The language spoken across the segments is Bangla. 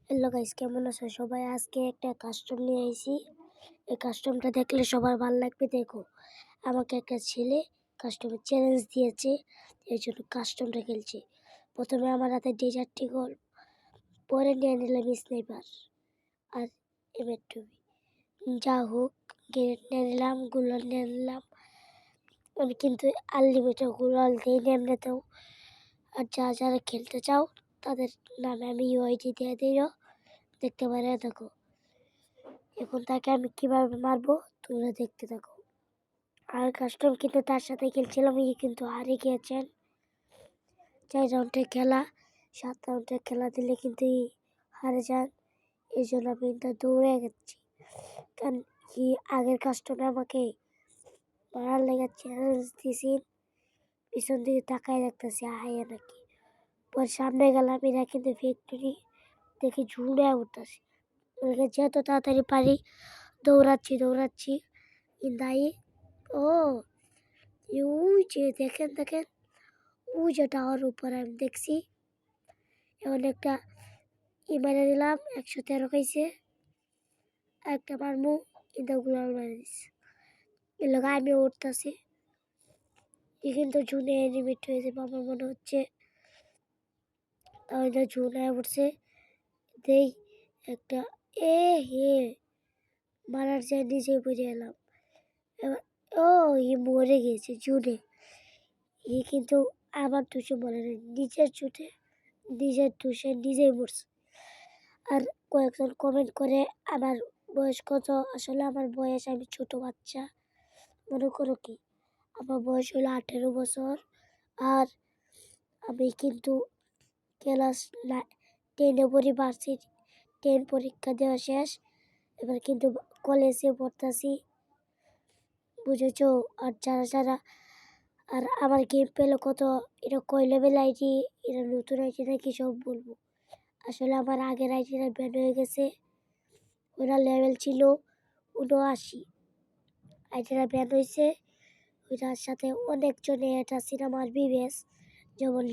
হ্যালো গাইস, কেমন আছো সবাই? আজকে একটা কাস্টম নিয়ে আইছি। এই কাস্টমটা দেখলে সবার ভালো লাগবে। দেখো, আমাকে একটা ছেলে কাস্টমের চ্যালেঞ্জ দিয়েছে, এই জন্য কাস্টমটা খেলছে। প্রথমে আমার হাতে ডেজার্টটি গোল, পরে নিয়ে নিলাম স্নাইপার আর এমএর-2। যা হোক, গ্রেনেড নিয়ে নিলাম, গুলাল নিয়ে নিলাম। আমি কিন্তু আনলিমিটেড গুলাল দিই এমনিতেও। আর যারা খেলতে চাও তাদের নামে আমি ইউআইডি দিয়ে দিও, দেখতে পারে। দেখো, এখন তাকে আমি কিভাবে মারবো তোমরা দেখতে থাকো। আর কাস্টম কিন্তু তার সাথে খেলছিলাম, কিন্তু হারে গিয়েছেন। 4 রাউন্ডের খেলা, 7 রাউন্ডের খেলা দিলে কিন্তু হারে যান। এই জন্য আমি কিন্তু দৌড়ে গেছি, কারণ কি আগের কাস্টমে আমাকে মারার লেগে চ্যালেঞ্জ দিয়েছি। পিছন দিকে তাকায় দেখতেছি আয়া নাকি। পর সামনে গেলাম, এরা কিন্তু ফ্যাক্টরি দেখে ঝুড়ে উঠতেছি। যত তাড়াতাড়ি পারি দৌড়াচ্ছি ইন্দাই। ও ওই যে দেখেন ওই যে টাওয়ার উপর আমি দেখছি। এখন একটা মেরে দিলাম, 113 খাইছে। একটা মারমু, ইন্দাগুলো মেরে দিচ্ছে। এর লোক আমি উঠতেছি, কিন্তু জুনে এনিমিট হয়ে যাবে আমার মনে হচ্ছে। তাহলে জুনে উঠছে, দেই একটা হে মারার যায়, নিজে বুঝে এলাম। এবার ও মরে গেছে জুনে। কিন্তু আমার দোষে মরে নেই, নিজের চোটে নিজের দোষে নিজেই মরছে। আর কয়েকজন কমেন্ট করে আমার বয়স কত। আসলে আমার বয়স, আমি ছোট বাচ্চা মনে করো কি। আমার বয়স হলো 18 বছর। আর আমি কিন্তু ক্লাস 10-এ পড়ি, ভার্সিটি 10 পরীক্ষা দেওয়া শেষ। এবার কিন্তু কলেজে পড়তেছি, বুঝেছো। আর যারা আর আমার গেম পেলো কত, এটা কয় লেভেল আইডি, এটা নতুন আইডি নাকি সব বলবো। আসলে আমার আগের আইডিটা ব্যান হয়ে গেছে, ওরা লেভেল ছিল 79। আইডিটা ব্যান হয়েছে, ওইটার সাথে অনেকজনে এটা সিনেমার বিবেস, যেমন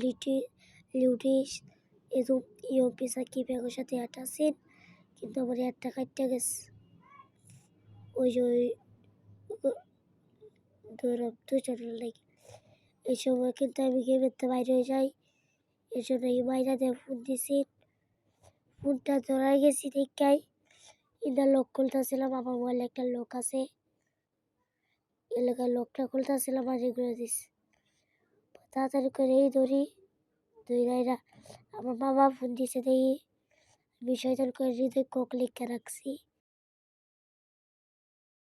লিউটিস এরকম ইউপিসা কি ব্যাগের সাথে এটা সিন। কিন্তু আমার একটা কাটতে গেছে, ওই যে দুজনের লাগে। এই সময় কিন্তু আমি গেমের তো বাইরে হয়ে যাই। এই জন্য এই মাইরা দিয়ে ফোন দিছি, ফোনটা ধরাই গেছি দেখাই। ইন্দার লোক খুলতেছিলাম, আমার মোবাইলে একটা লোক আছে, এলাকার লোকটা খুলতেছিলাম আর এগুলো দিস। তাড়াতাড়ি করে এই দৌড়াইরা আমার মামা ফোন দিছে, দেখি আমি শয়তান করে হৃদয় কোক লিখে রাখছি।